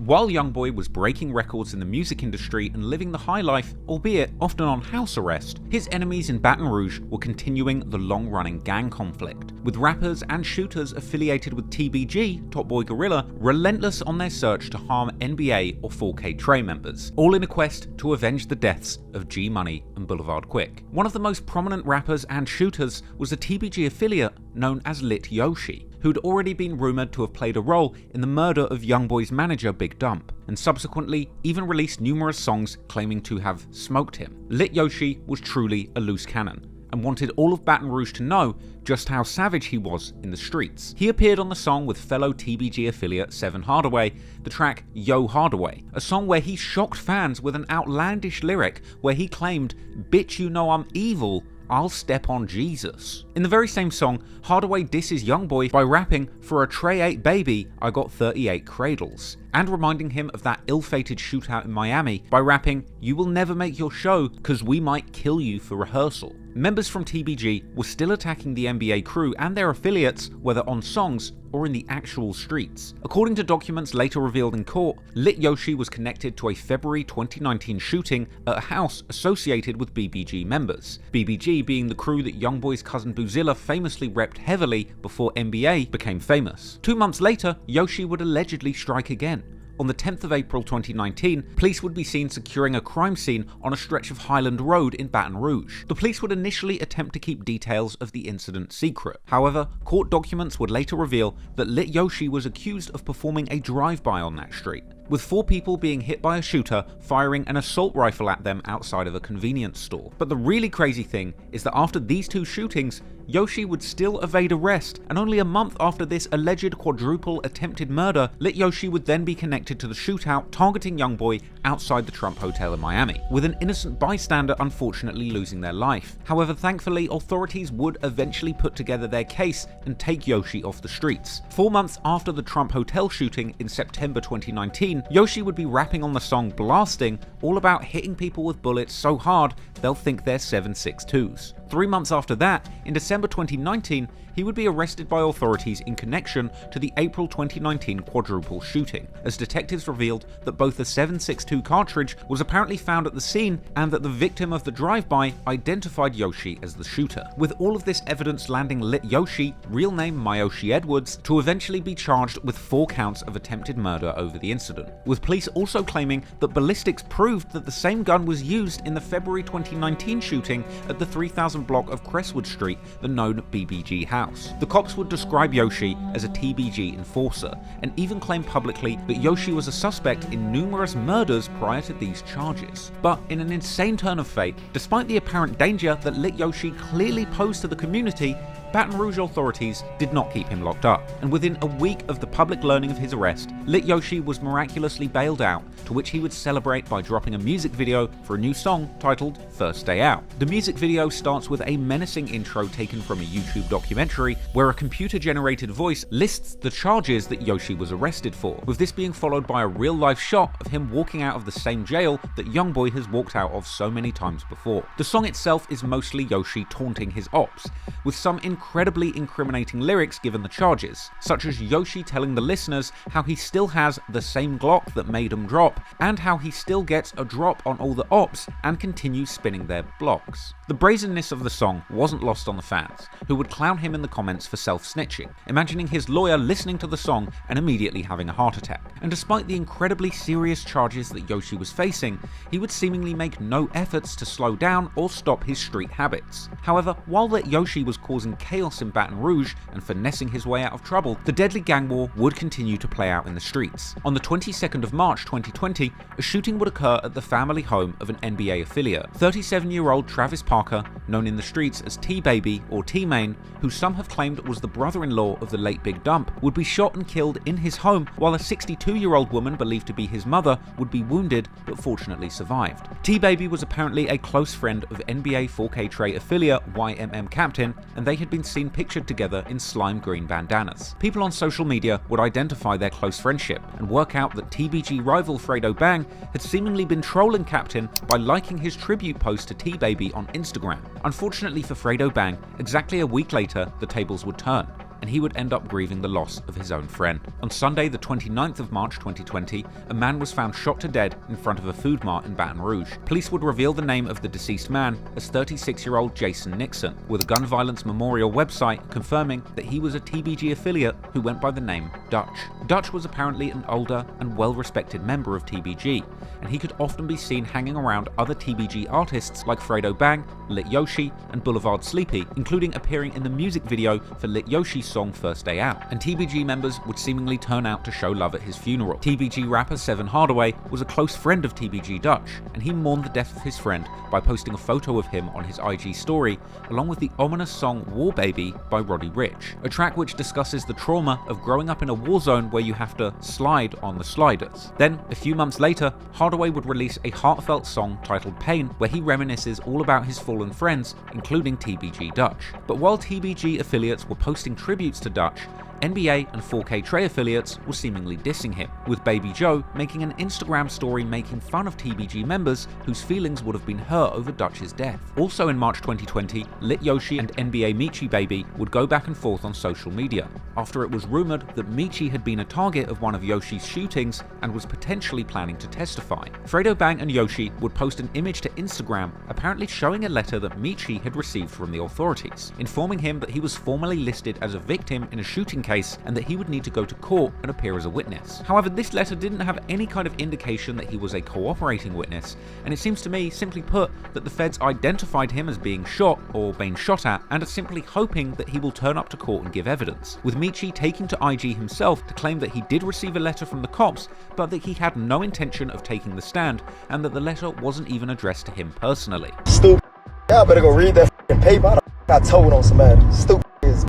While Youngboy was breaking records in the music industry and living the high life, albeit often on house arrest, his enemies in Baton Rouge were continuing the long-running gang conflict, with rappers and shooters affiliated with TBG, Top Boy Gorilla, relentless on their search to harm NBA or 4K Trey members, all in a quest to avenge the deaths of G Money and Boulevard Quick. One of the most prominent rappers and shooters was a TBG affiliate known as Lit Yoshi, who'd already been rumoured to have played a role in the murder of Youngboy's manager Big Dump, and subsequently even released numerous songs claiming to have smoked him. Lit Yoshi was truly a loose cannon, and wanted all of Baton Rouge to know just how savage he was in the streets. He appeared on the song with fellow TBG affiliate Seven Hardaway, the track Yo Hardaway, a song where he shocked fans with an outlandish lyric where he claimed, "Bitch, you know I'm evil, I'll step on Jesus." In the very same song, Hardaway disses Youngboy by rapping, "For a Trey 8 baby, I got 38 cradles," and reminding him of that ill-fated shootout in Miami by rapping, "You will never make your show, cause we might kill you for rehearsal." Members from TBG were still attacking the NBA crew and their affiliates, whether on songs or in the actual streets. According to documents later revealed in court, Lit Yoshi was connected to a February 2019 shooting at a house associated with BBG members, BBG being the crew that Youngboy's cousin Boozilla famously repped heavily before NBA became famous. 2 months later, Yoshi would allegedly strike again. On the 10th of April 2019, police would be seen securing a crime scene on a stretch of Highland Road in Baton Rouge. The police would initially attempt to keep details of the incident secret. However, court documents would later reveal that Lit Yoshi was accused of performing a drive-by on that street, with 4 people being hit by a shooter firing an assault rifle at them outside of a convenience store. But the really crazy thing is that after these 2 shootings, Yoshi would still evade arrest, and only a month after this alleged quadruple attempted murder, Lit Yoshi would then be connected to the shootout targeting Youngboy outside the Trump Hotel in Miami, with an innocent bystander unfortunately losing their life. However, thankfully, authorities would eventually put together their case and take Yoshi off the streets. 4 months after the Trump Hotel shooting in September 2019, Yoshi would be rapping on the song Blasting, all about hitting people with bullets so hard they'll think they're 7.62s. 3 months after that, in December 2019, he would be arrested by authorities in connection to the April 2019 quadruple shooting, as detectives revealed that both a 7.62 cartridge was apparently found at the scene and that the victim of the drive-by identified Yoshi as the shooter. With all of this evidence landing Lit Yoshi, real name Myoshi Edwards, to eventually be charged with 4 counts of attempted murder over the incident, with police also claiming that ballistics proved that the same gun was used in the February 2019 shooting at the 3000 block of Crestwood Street, the known BBG house. The cops would describe Yoshi as a TBG enforcer, and even claim publicly that Yoshi was a suspect in numerous murders prior to these charges. But in an insane turn of fate, despite the apparent danger that Lit Yoshi clearly posed to the community, Baton Rouge authorities did not keep him locked up, and within a week of the public learning of his arrest, Lit Yoshi was miraculously bailed out, to which he would celebrate by dropping a music video for a new song titled First Day Out. The music video starts with a menacing intro taken from a YouTube documentary, where a computer-generated voice lists the charges that Yoshi was arrested for, with this being followed by a real-life shot of him walking out of the same jail that Youngboy has walked out of so many times before. The song itself is mostly Yoshi taunting his ops, with some incredibly incriminating lyrics given the charges, such as Yoshi telling the listeners how he still has the same Glock that made him drop, and how he still gets a drop on all the ops and continues spinning their blocks. The brazenness of the song wasn't lost on the fans, who would clown him in the comments for self-snitching, imagining his lawyer listening to the song and immediately having a heart attack. And despite the incredibly serious charges that Yoshi was facing, he would seemingly make no efforts to slow down or stop his street habits. However, while that Yoshi was causing chaos in Baton Rouge and finessing his way out of trouble, the deadly gang war would continue to play out in the streets. On the 22nd of March 2020, a shooting would occur at the family home of an NBA affiliate. 37-year-old Travis Parker, known in the streets as T-Baby or T-Main, who some have claimed was the brother-in-law of the late Big Dump, would be shot and killed in his home, while a 62-year-old woman believed to be his mother would be wounded but fortunately survived. T-Baby was apparently a close friend of NBA 4K Trey affiliate YMM Captain, and they had been seen pictured together in slime green bandanas. People on social media would identify their close friendship and work out that TBG rival Fredo Bang had seemingly been trolling Captain by liking his tribute post to T-Baby on Instagram. Unfortunately for Fredo Bang, exactly a week later the tables would turn, and he would end up grieving the loss of his own friend. On Sunday, the 29th of March 2020, a man was found shot to dead in front of a food mart in Baton Rouge. Police would reveal the name of the deceased man as 36-year-old Jason Nixon, with a gun violence memorial website confirming that he was a TBG affiliate who went by the name Dutch. Dutch was apparently an older and well-respected member of TBG, and he could often be seen hanging around other TBG artists like Fredo Bang, Lit Yoshi, and Boulevard Sleepy, including appearing in the music video for Lit Yoshi's song First Day Out, and TBG members would seemingly turn out to show love at his funeral. TBG rapper Seven Hardaway was a close friend of TBG Dutch, and he mourned the death of his friend by posting a photo of him on his IG story, along with the ominous song War Baby by Roddy Ricch, a track which discusses the trauma of growing up in a war zone where you have to slide on the sliders. Then, a few months later, Hardaway would release a heartfelt song titled Pain, where he reminisces all about his fallen friends, including TBG Dutch. But while TBG affiliates were posting tributes to Dutch, NBA and 4K Trey affiliates were seemingly dissing him, with Baby Joe making an Instagram story making fun of TBG members whose feelings would have been hurt over Dutch's death. Also in March 2020, Lit Yoshi and NBA Michi Baby would go back and forth on social media, after it was rumored that Michi had been a target of one of Yoshi's shootings and was potentially planning to testify. Fredo Bang and Yoshi would post an image to Instagram apparently showing a letter that Michi had received from the authorities, informing him that he was formally listed as a victim in a shooting case and that he would need to go to court and appear as a witness. However, this letter didn't have any kind of indication that he was a cooperating witness, and it seems to me, simply put, that the feds identified him as being shot or being shot at and are simply hoping that he will turn up to court and give evidence, with Michi taking to IG himself to claim that he did receive a letter from the cops, but that he had no intention of taking the stand and that the letter wasn't even addressed to him personally. Stupid. Y'all better go read that paper. I told on somebody. Stupid is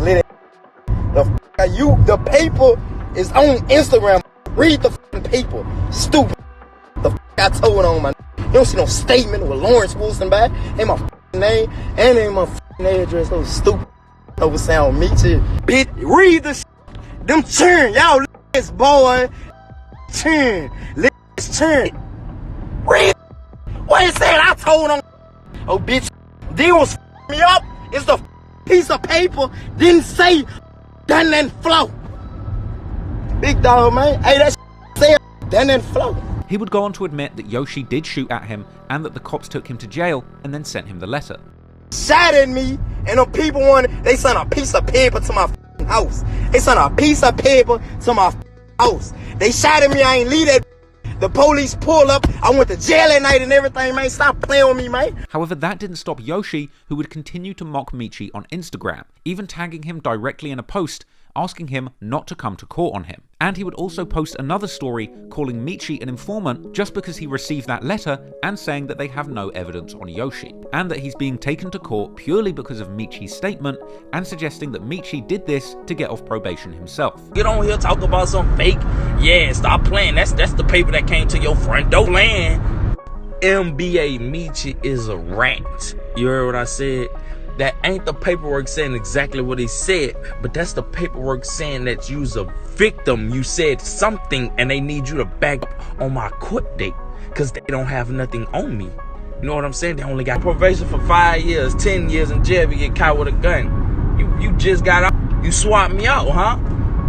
lit. The paper is on Instagram. Read the paper. Stupid. The I told on my. You don't see no statement with Lawrence Wilson back. Ain't my name and ain't my address. So stupid. Over sound me too. Bitch, read the them turn. Y'all this boy. Turn. Let's turn. Read. What you saying? I told on. Oh bitch. They was me up. It's the piece of paper. Didn't say. Done and flow. Big dog, man. Hey, that's say done and flow. He would go on to admit that Yoshi did shoot at him and that the cops took him to jail and then sent him the letter. Shot at me, and them people they sent a piece of paper to my house. They sent a piece of paper to my house. They shot at me, I ain't leave that. The police pulled up, I went to jail at night and everything, man. Stop playing with me, man. However, that didn't stop Yoshi, who would continue to mock Michi on Instagram, even tagging him directly in a post, asking him not to come to court on him. And he would also post another story calling Michi an informant just because he received that letter and saying that they have no evidence on Yoshi, and that he's being taken to court purely because of Michi's statement, and suggesting that Michi did this to get off probation himself. Get on here, talk about some fake. Yeah, stop playing. That's the paper that came to your front door. Playing. NBA Michi is a rat. You heard what I said? That ain't the paperwork saying exactly what he said, but that's the paperwork saying that you's a victim. You said something and they need you to back up on my court date because they don't have nothing on me. You know what I'm saying? They only got probation for 5 years, 10 years in jail if you get caught with a gun. You just got out. You swapped me out, huh?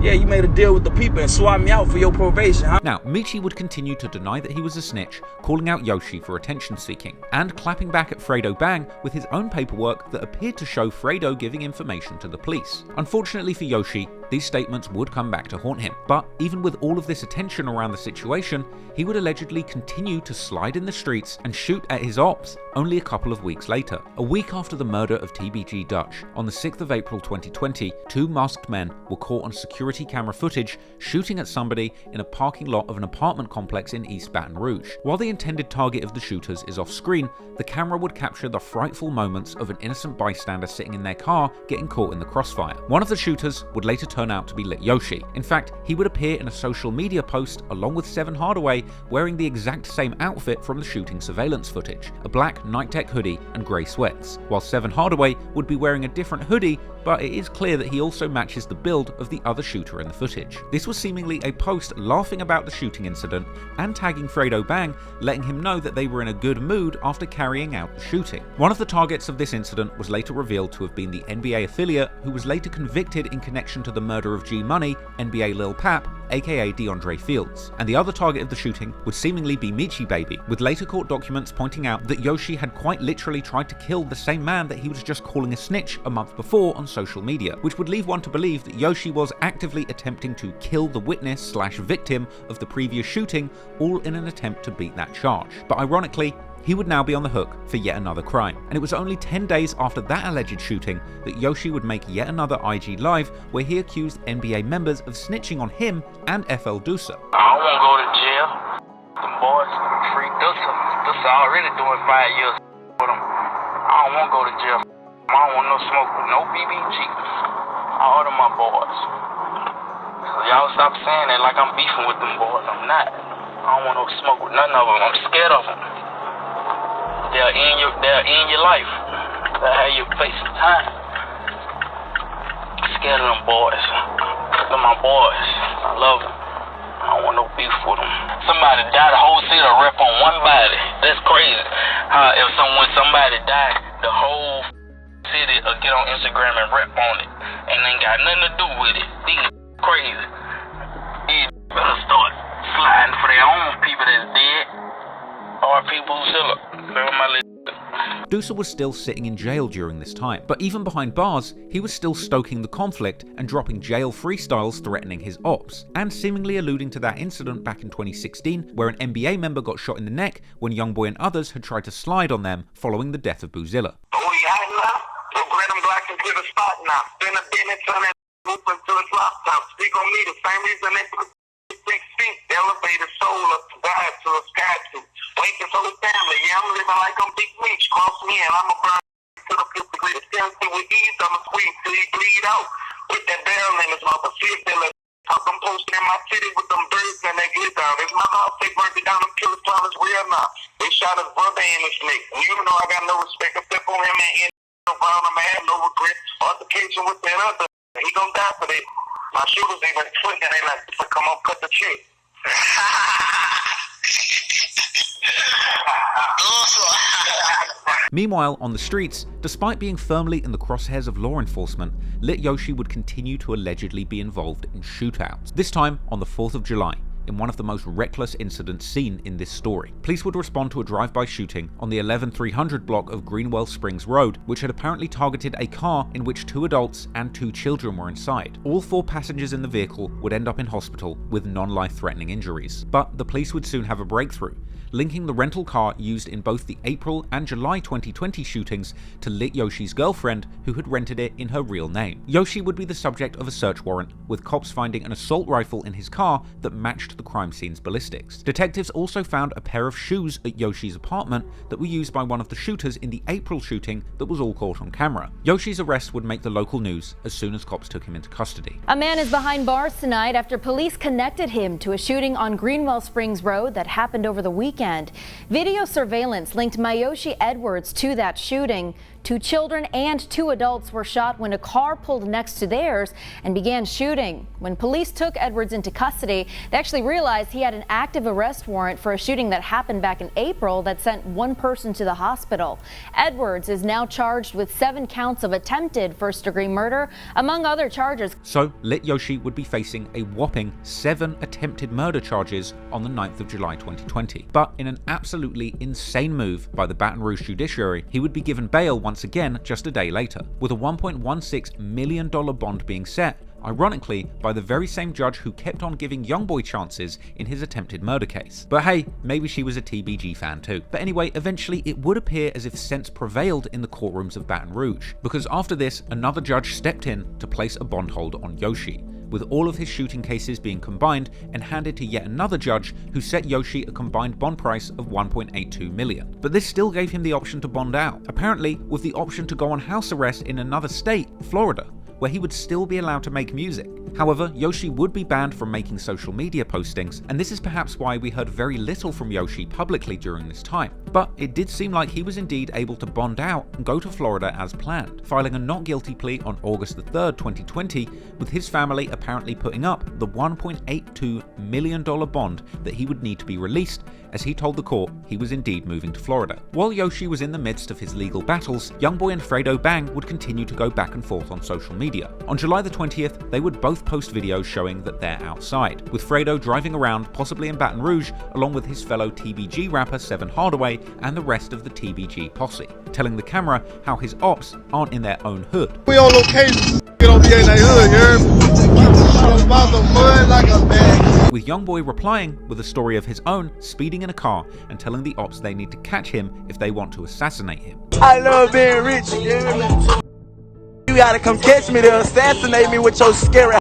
Yeah, you made a deal with the people and swapped me out for your probation, huh? Now, Michi would continue to deny that he was a snitch, calling out Yoshi for attention seeking, and clapping back at Fredo Bang with his own paperwork that appeared to show Fredo giving information to the police. Unfortunately for Yoshi, these statements would come back to haunt him, but even with all of this attention around the situation, he would allegedly continue to slide in the streets and shoot at his ops only a couple of weeks later. A week after the murder of TBG Dutch, on the 6th of April 2020, two masked men were caught on security camera footage shooting at somebody in a parking lot of an apartment complex in East Baton Rouge. While the intended target of the shooters is off screen, the camera would capture the frightful moments of an innocent bystander sitting in their car getting caught in the crossfire. One of the shooters would later turn turn out to be Lit Yoshi. In fact, he would appear in a social media post along with Seven Hardaway wearing the exact same outfit from the shooting surveillance footage, a black Night-Tech hoodie and grey sweats, while Seven Hardaway would be wearing a different hoodie, but it is clear that he also matches the build of the other shooter in the footage. This was seemingly a post laughing about the shooting incident and tagging Fredo Bang, letting him know that they were in a good mood after carrying out the shooting. One of the targets of this incident was later revealed to have been the NBA affiliate, who was later convicted in connection to the murder of G Money, NBA Lil Pap, aka DeAndre Fields. And the other target of the shooting would seemingly be Michi Baby, with later court documents pointing out that Yoshi had quite literally tried to kill the same man that he was just calling a snitch a month before on social media, which would leave one to believe that Yoshi was actively attempting to kill the witness/victim of the previous shooting, all in an attempt to beat that charge. But ironically, he would now be on the hook for yet another crime. And it was only 10 days after that alleged shooting that Yoshi would make yet another IG Live where he accused NBA members of snitching on him and FL Dusa. I don't want to go to jail. Them boys free Dusa already doing 5 years with them. I don't want to go to jail. I don't want no smoke with no BBG. All of my boys. So y'all stop saying that like I'm beefing with them boys. I'm not. I don't want no smoke with none of them. I'm scared of them. They'll end your life. They'll have you facing time. I'm scared of them boys. They're my boys. I love them. I don't want no beef with them. Somebody died, the whole city will rep on one body. That's crazy. How if somebody died, the whole city will get on Instagram and rep on it. And ain't got nothing to do with it. These crazy. These better start sliding for their own people that's dead. Or people who still up. Dusa was still sitting in jail during this time, but even behind bars, he was still stoking the conflict and dropping jail freestyles threatening his ops, and seemingly alluding to that incident back in 2016 where an NBA member got shot in the neck when Youngboy and others had tried to slide on them following the death of Boozilla. Oh, you had enough? Don't let them black into the spot now. Spend a business on that move into his laptop. Speak on me, the same reason they put 6 feet, elevator soul up to God to a sky to. Wake his whole family, yeah, I'm living like I'm Big Meech, cross me and I'm a burn to the 50 with the tendency with ease, I'm a squeeze till he bleed out. With that barrel in his mouth, a fifth that I'm posting in my city with them birds and they get down. It's my house, they burned it down, them killers trying to real now. They shot his brother in his neck. And you know I got no respect except for him and around him, I have no regret. Altercation with that other, he gonna die for that. My shooters even twitching, they like, come on, cut the chick. Meanwhile, on the streets, despite being firmly in the crosshairs of law enforcement, Lit Yoshi would continue to allegedly be involved in shootouts, this time on the 4th of July, in one of the most reckless incidents seen in this story. Police would respond to a drive-by shooting on the 11300 block of Greenwell Springs Road, which had apparently targeted a car in which 2 adults and 2 children were inside. All 4 passengers in the vehicle would end up in hospital with non-life-threatening injuries. But the police would soon have a breakthrough, linking the rental car used in both the April and July 2020 shootings to Lit Yoshi's girlfriend, who had rented it in her real name. Yoshi would be the subject of a search warrant, with cops finding an assault rifle in his car that matched the crime scene's ballistics. Detectives also found a pair of shoes at Yoshi's apartment that were used by one of the shooters in the April shooting that was all caught on camera. Yoshi's arrest would make the local news as soon as cops took him into custody. A man is behind bars tonight after police connected him to a shooting on Greenwell Springs Road that happened over the weekend. Video surveillance linked Yoshi Edwards to that shooting. 2 children and 2 adults were shot when a car pulled next to theirs and began shooting. When police took Edwards into custody, they actually realized he had an active arrest warrant for a shooting that happened back in April that sent 1 person to the hospital. Edwards is now charged with 7 counts of attempted first-degree murder, among other charges. So, Lit Yoshi would be facing a whopping 7 attempted murder charges on the 9th of July 2020. But in an absolutely insane move by the Baton Rouge judiciary, he would be given bail once again just a day later, with a $1.16 million bond being set, ironically by the very same judge who kept on giving Youngboy chances in his attempted murder case. But hey, maybe she was a TBG fan too. But anyway, eventually it would appear as if sense prevailed in the courtrooms of Baton Rouge, because after this, another judge stepped in to place a bond hold on Yoshi, with all of his shooting cases being combined and handed to yet another judge who set Yoshi a combined bond price of $1.82 million. But this still gave him the option to bond out, apparently with the option to go on house arrest in another state, Florida, where he would still be allowed to make music. However, Yoshi would be banned from making social media postings, and this is perhaps why we heard very little from Yoshi publicly during this time. But it did seem like he was indeed able to bond out and go to Florida as planned, filing a not guilty plea on August 3rd, 2020, with his family apparently putting up the $1.82 million bond that he would need to be released, as he told the court he was indeed moving to Florida. While Yoshi was in the midst of his legal battles, Youngboy and Fredo Bang would continue to go back and forth on social media. On July the 20th, they would both post videos showing that they're outside, with Fredo driving around, possibly in Baton Rouge, along with his fellow TBG rapper Seven Hardaway and the rest of the TBG posse, telling the camera how his ops aren't in their own hood. We on location, don't be in their hood, you heard me? About the mud like a bag. With Youngboy replying with a story of his own, speeding in a car and telling the ops they need to catch him if they want to assassinate him. I love being rich, you hear me? You gotta come catch me to assassinate me with your scary.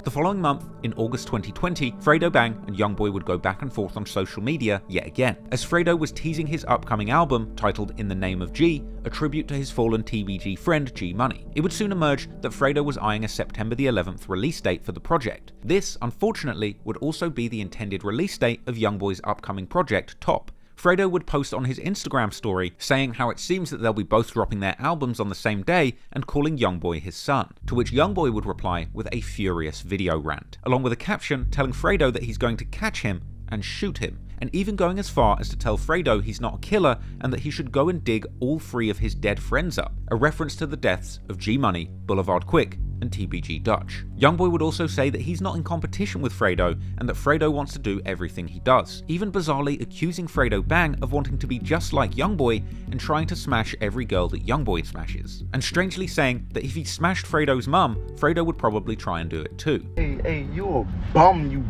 The following month, in August 2020, Fredo Bang and Youngboy would go back and forth on social media yet again, as Fredo was teasing his upcoming album titled In the Name of G, a tribute to his fallen TBG friend G Money. It would soon emerge that Fredo was eyeing a September the 11th release date for the project. This, unfortunately, would also be the intended release date of Youngboy's upcoming project, Top. Fredo would post on his Instagram story saying how it seems that they'll be both dropping their albums on the same day and calling Youngboy his son, to which Youngboy would reply with a furious video rant, along with a caption telling Fredo that he's going to catch him and shoot him, and even going as far as to tell Fredo he's not a killer and that he should go and dig all 3 of his dead friends up, a reference to the deaths of G Money, Boulevard Quick, and TBG Dutch. Youngboy would also say that he's not in competition with Fredo and that Fredo wants to do everything he does, even bizarrely accusing Fredo Bang of wanting to be just like Youngboy and trying to smash every girl that Youngboy smashes, and strangely saying that if he smashed Fredo's mum, Fredo would probably try and do it too. Hey, you a bum, you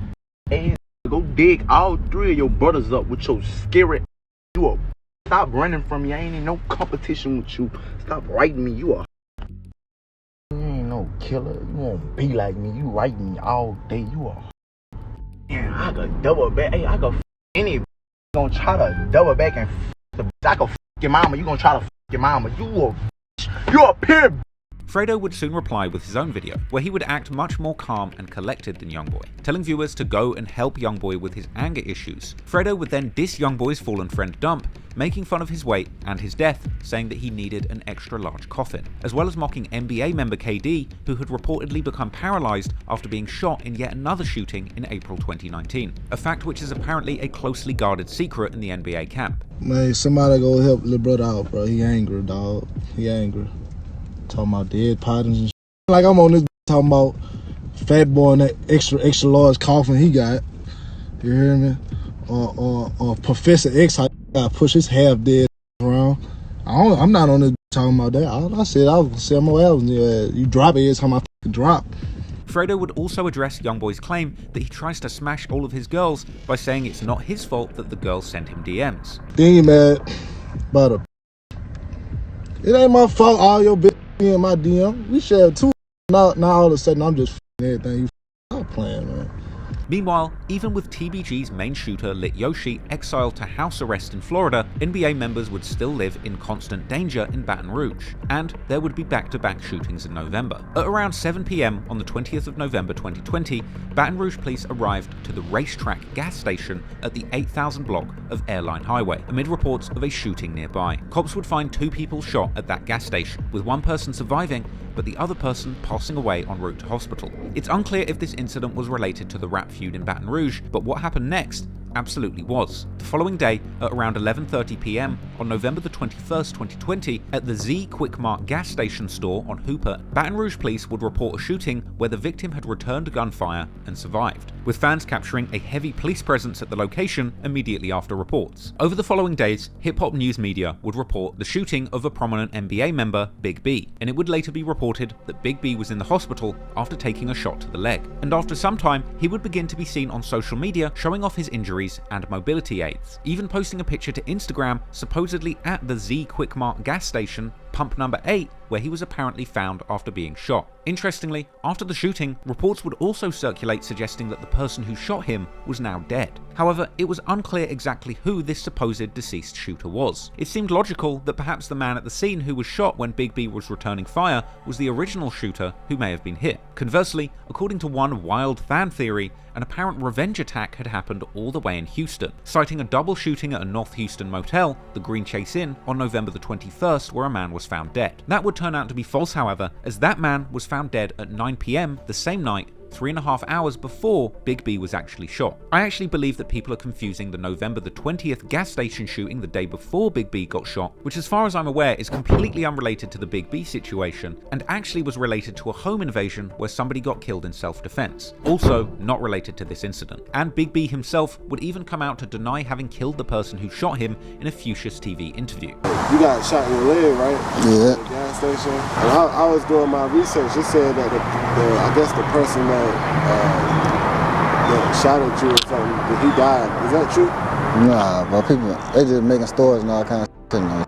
ass. Go dig all 3 of your brothers up with your scary. You a. Stop running from me. I ain't in no competition with you. Stop writing me. You a. You ain't no killer. You won't be like me. You write me all day. You a. Man, I could double back. Hey, I could any. Gonna try to double back and I could your mama. You gonna try to your mama. You a pure. Fredo would soon reply with his own video, where he would act much more calm and collected than Youngboy, telling viewers to go and help Youngboy with his anger issues. Fredo would then diss Youngboy's fallen friend Dump, making fun of his weight and his death, saying that he needed an extra large coffin, as well as mocking NBA member KD, who had reportedly become paralyzed after being shot in yet another shooting in April 2019, a fact which is apparently a closely guarded secret in the NBA camp. Man, somebody go help little brother out, bro. He angry, dog. He angry. Talking about dead partners and shit. Like I'm on this talking about fat boy and that extra large coffin he got. You hear me? Or Professor X, I gotta push his half dead around. I'm not on this talking about that. I said I was gonna sell more albums. You drop it, it's how my drop. Fredo would also address Youngboy's claim that he tries to smash all of his girls by saying it's not his fault that the girls sent him DMs. Then you mad about it ain't my fault all your bitch in my DM. We shared 2. Now all of a sudden I'm just everything. You stop playing, man. Meanwhile, even with TBG's main shooter Lit Yoshi exiled to house arrest in Florida, NBA members would still live in constant danger in Baton Rouge, and there would be back-to-back shootings in November. At around 7 PM on the 20th of November 2020, Baton Rouge police arrived to the Racetrack gas station at the 8000 block of Airline Highway, amid reports of a shooting nearby. Cops would find 2 people shot at that gas station, with one person surviving, but the other person passing away en route to hospital. It's unclear if this incident was related to the rap feud in Baton Rouge, but what happened next absolutely was. The following day, at around 11:30 PM on November the 21st, 2020, at the Z Quick Mart gas station store on Hooper, Baton Rouge police would report a shooting where the victim had returned gunfire and survived, with fans capturing a heavy police presence at the location immediately after reports. Over the following days, hip-hop news media would report the shooting of a prominent NBA member, Big B, and it would later be reported that Big B was in the hospital after taking a shot to the leg. And after some time, he would begin to be seen on social media showing off his injuries and mobility aids, even posting a picture to Instagram supposedly at the Z Quick Mart gas station, pump number 8, where he was apparently found after being shot. Interestingly, after the shooting, reports would also circulate suggesting that the person who shot him was now dead. However, it was unclear exactly who this supposed deceased shooter was. It seemed logical that perhaps the man at the scene who was shot when Big B was returning fire was the original shooter who may have been hit. Conversely, according to one wild fan theory, an apparent revenge attack had happened all the way in Houston, citing a double shooting at a North Houston motel, the Green Chase Inn, on November the 21st, where a man was found dead. That would turn out to be false, however, as that man was found dead at 9 PM the same night, 3.5 hours before Big B was actually shot. I actually believe that people are confusing the November the 20th gas station shooting the day before Big B got shot, which as far as I'm aware is completely unrelated to the Big B situation, and actually was related to a home invasion where somebody got killed in self-defense. Also not related to this incident. And Big B himself would even come out to deny having killed the person who shot him in a Fuchsia's TV interview. You got shot in your leg, right? Yeah. At the gas station. And I was doing my research. It said that I guess the person that shot at you or something, that he died. Is that true? Nah, but people, they just making stories and all kinds of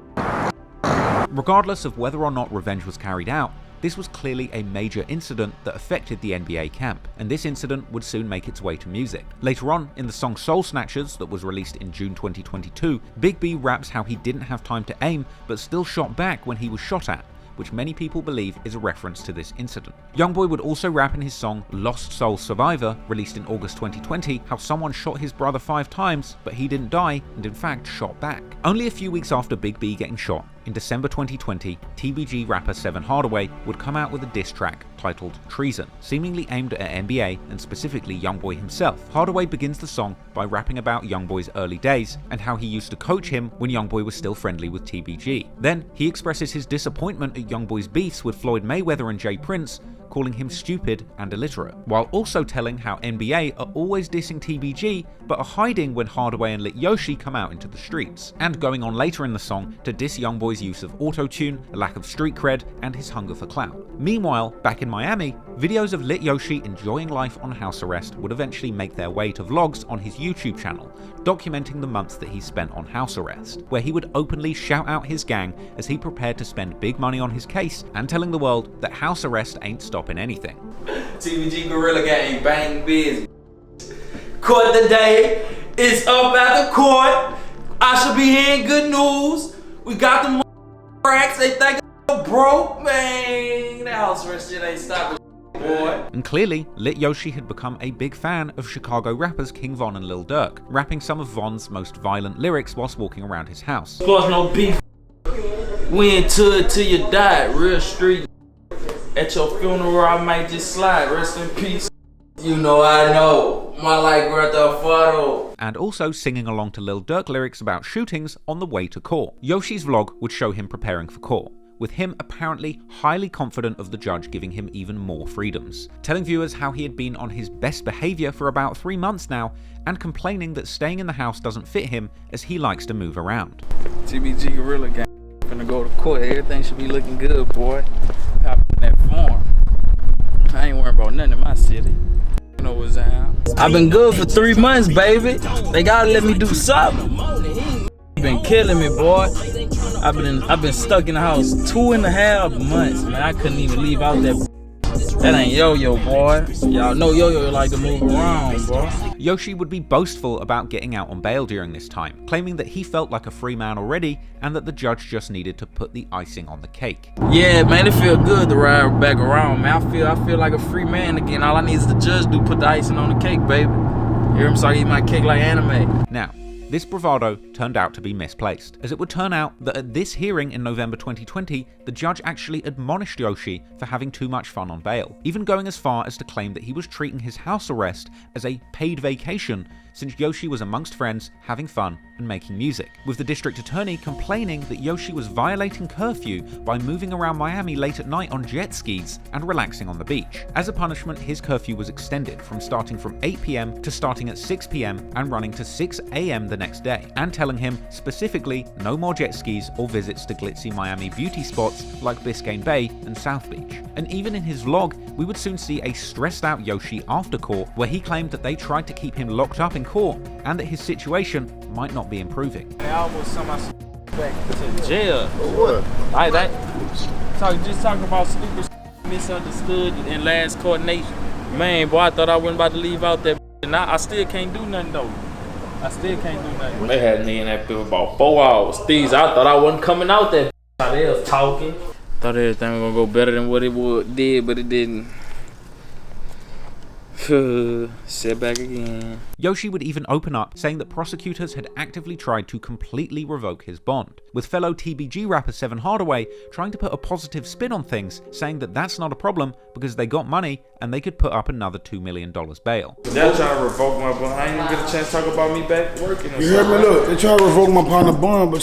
shit. Regardless of whether or not revenge was carried out, this was clearly a major incident that affected the NBA camp, and this incident would soon make its way to music. Later on, in the song Soul Snatchers that was released in June 2022, Big B raps how he didn't have time to aim but still shot back when he was shot at, which many people believe is a reference to this incident. Youngboy would also rap in his song Lost Soul Survivor, released in August 2020, how someone shot his brother 5 times, but he didn't die and in fact shot back. Only a few weeks after Big B getting shot, in December 2020, TBG rapper Seven Hardaway would come out with a diss track titled Treason, seemingly aimed at NBA and specifically Youngboy himself. Hardaway begins the song by rapping about Youngboy's early days and how he used to coach him when Youngboy was still friendly with TBG. Then, he expresses his disappointment at Youngboy's beefs with Floyd Mayweather and Jay Prince, calling him stupid and illiterate, while also telling how NBA are always dissing TBG but are hiding when Hardaway and Lit Yoshi come out into the streets, and going on later in the song to diss Youngboy's use of auto-tune, a lack of street cred, and his hunger for clout. Meanwhile, back in Miami, videos of Lit Yoshi enjoying life on house arrest would eventually make their way to vlogs on his YouTube channel, documenting the months that he spent on house arrest, where he would openly shout out his gang as he prepared to spend big money on his case, and telling the world that house arrest ain't stopping anything. TBG Gorilla Gang, bang biz. Court today, it's up at the court. I should be hearing good news. We got them racks, they think I'm broke, man. That house arrest shit ain't stopping, boy. And clearly, Lit Yoshi had become a big fan of Chicago rappers King Von and Lil Durk, rapping some of Von's most violent lyrics whilst walking around his house. Plus no beef. We into it till you die, real street. At your funeral, I might just slide. Rest in peace. You know I know. My life worth a photo. And also singing along to Lil Durk lyrics about shootings on the way to court. Yoshi's vlog would show him preparing for court, with him apparently highly confident of the judge giving him even more freedoms, telling viewers how he had been on his best behavior for about 3 months now, and complaining that staying in the house doesn't fit him as he likes to move around. TBG Gorilla Gang. Gonna go to court. Everything should be looking good, boy. Popping that form. I ain't worrying about nothing in my city. You know what's down. I've been good for 3 months, baby. They gotta let me do something. Been killing me, boy. I've been stuck in the house 2.5 months, man. I couldn't even leave out there. That ain't Yo-Yo, boy. Y'all know Yo-Yo like to move around, boy. Yoshi would be boastful about getting out on bail during this time, claiming that he felt like a free man already and that the judge just needed to put the icing on the cake. Yeah, man, it feel good to ride back around, man. I feel like a free man again. All I need is the judge to put the icing on the cake, baby. You hear him? So I eat my cake like anime. Now, this bravado turned out to be misplaced, as it would turn out that at this hearing in November 2020, the judge actually admonished Yoshi for having too much fun on bail, even going as far as to claim that he was treating his house arrest as a paid vacation, since Yoshi was amongst friends, having fun and making music, with the district attorney complaining that Yoshi was violating curfew by moving around Miami late at night on jet skis and relaxing on the beach. As a punishment, his curfew was extended from starting from 8 PM to starting at 6 PM and running to 6 AM the next day, and telling him specifically no more jet skis or visits to glitzy Miami beauty spots like Biscayne Bay and South Beach. And even in his vlog, we would soon see a stressed out Yoshi after court, where he claimed that they tried to keep him locked up in court and that his situation might not be improving. I almost Back to jail. What? Just talking about stupid misunderstood and last coordination. Man, boy, I thought I wasn't about to leave out that and I still can't do nothing though. I still can't do nothing. They had me in that bill about 4 hours. These, I thought I wasn't coming out that. How they was talking. Thought everything was gonna go better than what it did, but it didn't. Sit back again. Yoshi would even open up, saying that prosecutors had actively tried to completely revoke his bond, with fellow TBG rapper Seven Hardaway trying to put a positive spin on things, saying that that's not a problem because they got money and they could put up another $2 million bail. They're trying to revoke my bond. I ain't even get a chance to talk about me back working. You hear me? Look, they try to revoke my partner bond, but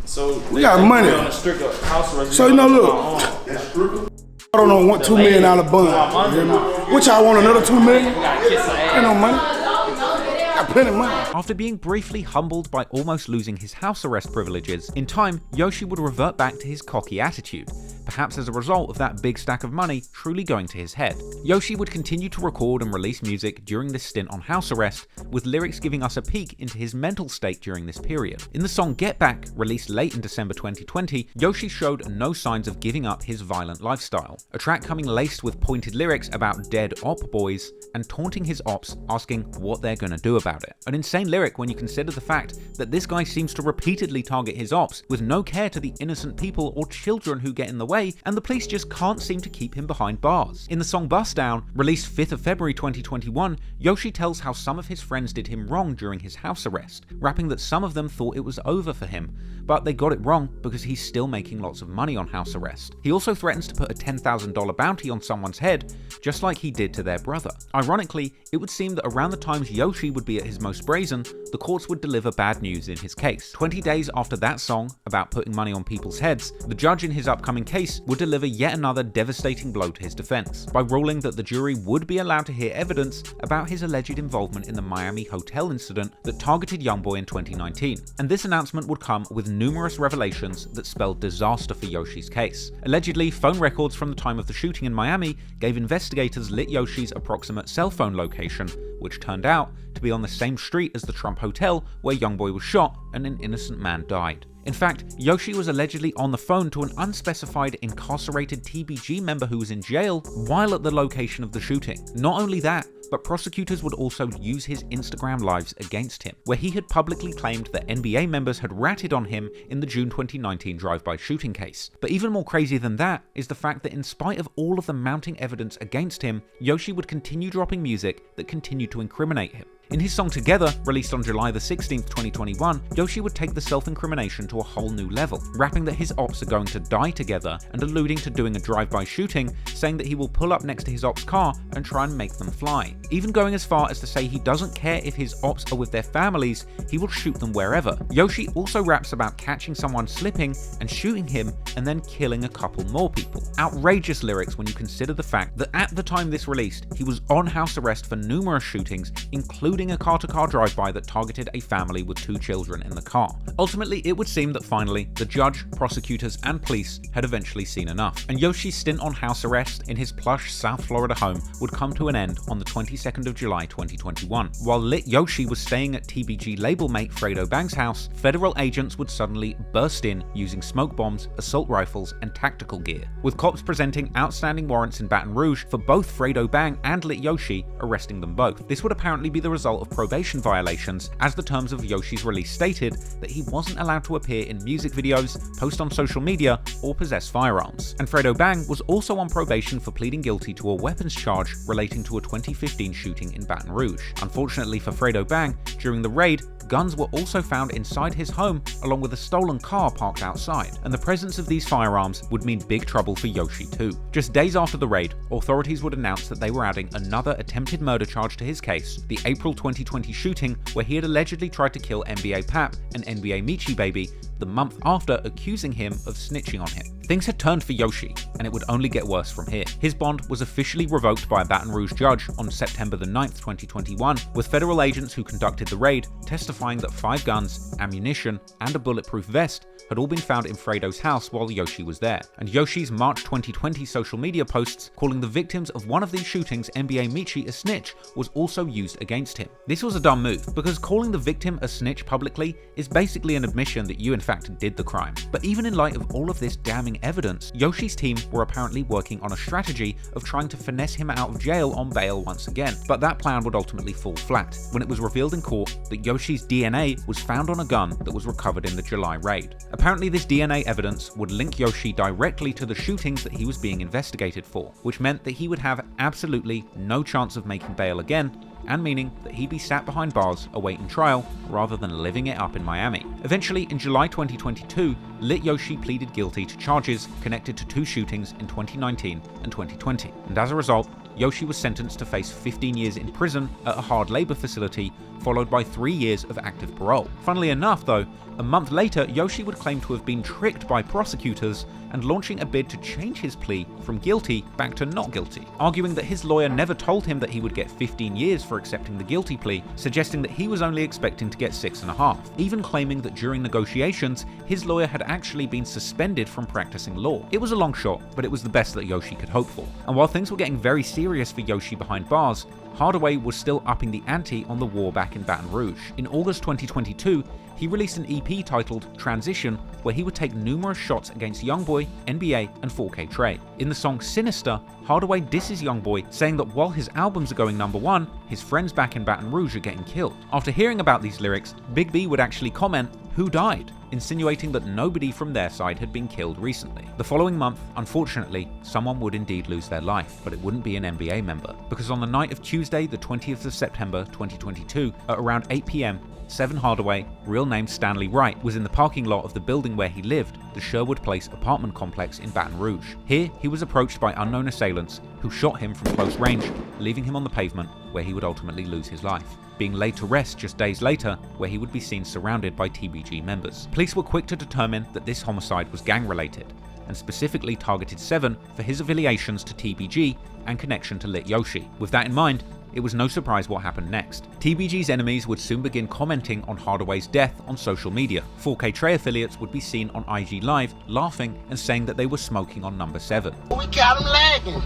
so we got money. On a strict house arrest. So you know, look. I don't know, $2 million bond. You hear me? Which I want another $2 million. Ain't no money. Got plenty of money. After being briefly humbled by almost losing his house arrest privileges, in time, Yoshi would revert back to his cocky attitude, perhaps as a result of that big stack of money truly going to his head. Yoshi would continue to record and release music during this stint on house arrest, with lyrics giving us a peek into his mental state during this period. In the song Get Back, released late in December 2020, Yoshi showed no signs of giving up his violent lifestyle, a track coming laced with pointed lyrics about dead op boys and taunting his ops, asking what they're gonna do about it. An insane lyric when you consider the fact that this guy seems to repeatedly target his ops with no care to the innocent people or children who get in the way, and the police just can't seem to keep him behind bars. In the song Bust Down, released 5th of February 2021, Yoshi tells how some of his friends did him wrong during his house arrest, rapping that some of them thought it was over for him, but they got it wrong because he's still making lots of money on house arrest. He also threatens to put a $10,000 bounty on someone's head, just like he did to their brother. Ironically, it would seem that around the times Yoshi would be at his most brazen, the courts would deliver bad news in his case. 20 days after that song, about putting money on people's heads, the judge in his upcoming case would deliver yet another devastating blow to his defense, by ruling that the jury would be allowed to hear evidence about his alleged involvement in the Miami hotel incident that targeted Youngboy in 2019. And this announcement would come with numerous revelations that spelled disaster for Yoshi's case. Allegedly, phone records from the time of the shooting in Miami gave investigators Lit Yoshi's approximate cell phone location, which turned out to be on the same street as the Trump Hotel where Youngboy was shot and an innocent man died. In fact, Yoshi was allegedly on the phone to an unspecified incarcerated TBG member who was in jail while at the location of the shooting. Not only that, but prosecutors would also use his Instagram lives against him, where he had publicly claimed that NBA members had ratted on him in the June 2019 drive-by shooting case. But even more crazy than that is the fact that in spite of all of the mounting evidence against him, Yoshi would continue dropping music that continued to incriminate him. In his song Together, released on July the 16th, 2021, Yoshi would take the self-incrimination to a whole new level, rapping that his ops are going to die together and alluding to doing a drive-by shooting, saying that he will pull up next to his ops' car and try and make them fly. Even going as far as to say he doesn't care if his ops are with their families, he will shoot them wherever. Yoshi also raps about catching someone slipping and shooting him and then killing a couple more people. Outrageous lyrics when you consider the fact that at the time this released, he was on house arrest for numerous shootings, including a car-to-car drive-by that targeted a family with 2 children in the car. Ultimately, it would seem that finally, the judge, prosecutors, and police had eventually seen enough, and Yoshi's stint on house arrest in his plush South Florida home would come to an end on the 22nd of July 2021. While Lit Yoshi was staying at TBG label mate Fredo Bang's house, federal agents would suddenly burst in using smoke bombs, assault rifles, and tactical gear, with cops presenting outstanding warrants in Baton Rouge for both Fredo Bang and Lit Yoshi, arresting them both. This would apparently be the result of probation violations, as the terms of Yoshi's release stated that he wasn't allowed to appear in music videos, post on social media, or possess firearms. And Fredo Bang was also on probation for pleading guilty to a weapons charge relating to a 2015 shooting in Baton Rouge. Unfortunately for Fredo Bang, during the raid, guns were also found inside his home along with a stolen car parked outside, and the presence of these firearms would mean big trouble for Yoshi too. Just days after the raid, authorities would announce that they were adding another attempted murder charge to his case, the April 2020 shooting where he had allegedly tried to kill NBA Pap and NBA Michi Baby the month after accusing him of snitching on him. Things had turned for Yoshi, and it would only get worse from here. His bond was officially revoked by a Baton Rouge judge on September the 9th, 2021, with federal agents who conducted the raid testifying that 5 guns, ammunition, and a bulletproof vest had all been found in Fredo's house while Yoshi was there. And Yoshi's March 2020 social media posts calling the victims of one of these shootings, NBA Michi, a snitch was also used against him. This was a dumb move, because calling the victim a snitch publicly is basically an admission that you in fact fact did the crime. But even in light of all of this damning evidence, Yoshi's team were apparently working on a strategy of trying to finesse him out of jail on bail once again, but that plan would ultimately fall flat when it was revealed in court that Yoshi's DNA was found on a gun that was recovered in the July raid. Apparently this DNA evidence would link Yoshi directly to the shootings that he was being investigated for, which meant that he would have absolutely no chance of making bail again, and meaning that he'd be sat behind bars awaiting trial rather than living it up in Miami. Eventually, in July 2022, Lit Yoshi pleaded guilty to charges connected to 2 shootings in 2019 and 2020, and as a result, Yoshi was sentenced to face 15 years in prison at a hard labor facility, followed by 3 years of active parole. Funnily enough though, a month later, Yoshi would claim to have been tricked by prosecutors and launching a bid to change his plea from guilty back to not guilty, arguing that his lawyer never told him that he would get 15 years for accepting the guilty plea, suggesting that he was only expecting to get 6.5, even claiming that during negotiations, his lawyer had actually been suspended from practicing law. It was a long shot, but it was the best that Yoshi could hope for. And while things were getting very serious for Yoshi behind bars, Hardaway was still upping the ante on the war back in Baton Rouge. In August 2022, he released an EP titled Transition, where he would take numerous shots against Youngboy, NBA, and 4K Trey. In the song Sinister, Hardaway disses Youngboy, saying that while his albums are going #1, his friends back in Baton Rouge are getting killed. After hearing about these lyrics, Big B would actually comment, "Who died?" insinuating that nobody from their side had been killed recently. The following month, unfortunately, someone would indeed lose their life, but it wouldn't be an NBA member, because on the night of Tuesday, the 20th of September 2022, at around 8 p.m, Seven Hardaway, real name Stanley Wright, was in the parking lot of the building where he lived, the Sherwood Place apartment complex in Baton Rouge. Here, he was approached by unknown assailants who shot him from close range, leaving him on the pavement, where he would ultimately lose his life, being laid to rest just days later, where he would be seen surrounded by TBG members. Police were quick to determine that this homicide was gang-related, and specifically targeted Seven for his affiliations to TBG and connection to Lit Yoshi. With that in mind, it was no surprise what happened next. TBG's enemies would soon begin commenting on Hardaway's death on social media. 4K Trey affiliates would be seen on IG Live laughing and saying that they were smoking on number 7. We got him lagging.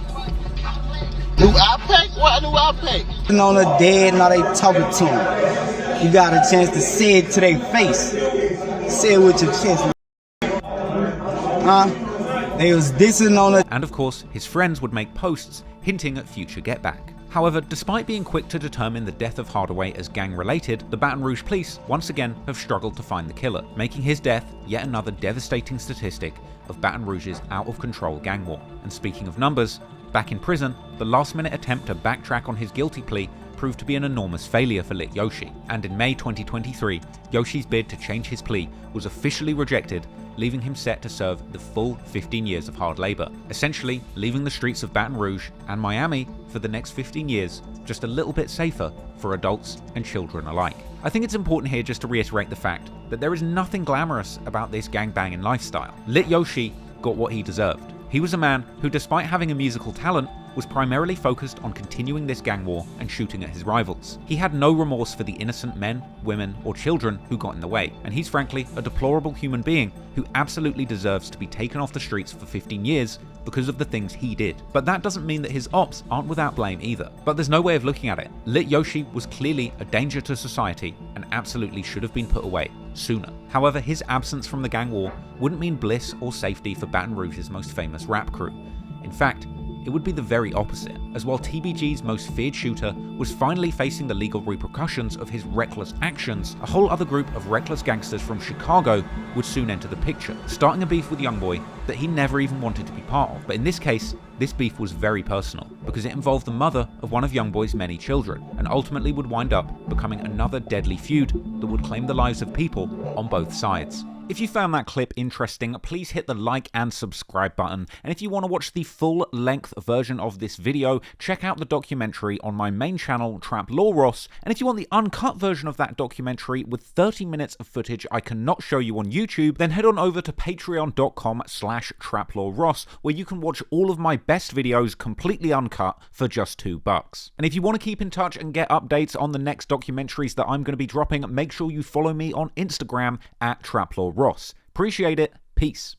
New iPad? What new iPad? And on the dead, now they talking to him. You got a chance to say it to their face. Say it with your chest. They was dissing on it. And of course, his friends would make posts hinting at future getback. However, despite being quick to determine the death of Hardaway as gang-related, the Baton Rouge police once again have struggled to find the killer, making his death yet another devastating statistic of Baton Rouge's out-of-control gang war. And speaking of numbers, back in prison, the last-minute attempt to backtrack on his guilty plea proved to be an enormous failure for Lit Yoshi. And in May 2023, Yoshi's bid to change his plea was officially rejected, leaving him set to serve the full 15 years of hard labor, essentially leaving the streets of Baton Rouge and Miami for the next 15 years just a little bit safer for adults and children alike. I think it's important here just to reiterate the fact that there is nothing glamorous about this gangbanging lifestyle. Lit Yoshi got what he deserved. He was a man who, despite having a musical talent, was primarily focused on continuing this gang war and shooting at his rivals. He had no remorse for the innocent men, women, or children who got in the way, and he's frankly a deplorable human being who absolutely deserves to be taken off the streets for 15 years because of the things he did. But that doesn't mean that his ops aren't without blame either. But there's no way of looking at it. Lit Yoshi was clearly a danger to society and absolutely should have been put away sooner. However, his absence from the gang war wouldn't mean bliss or safety for Baton Rouge's most famous rap crew. In fact, it would be the very opposite, as while TBG's most feared shooter was finally facing the legal repercussions of his reckless actions, a whole other group of reckless gangsters from Chicago would soon enter the picture, starting a beef with Youngboy that he never even wanted to be part of. But in this case, this beef was very personal, because it involved the mother of one of Youngboy's many children, and ultimately would wind up becoming another deadly feud that would claim the lives of people on both sides. If you found that clip interesting, please hit the like and subscribe button. And if you want to watch the full length version of this video, check out the documentary on my main channel, Trap Law Ross. And if you want the uncut version of that documentary with 30 minutes of footage I cannot show you on YouTube, then head on over to patreon.com/traplawross, where you can watch all of my best videos completely uncut for just $2. And if you want to keep in touch and get updates on the next documentaries that I'm going to be dropping, make sure you follow me on Instagram at traplawross. Appreciate it. Peace.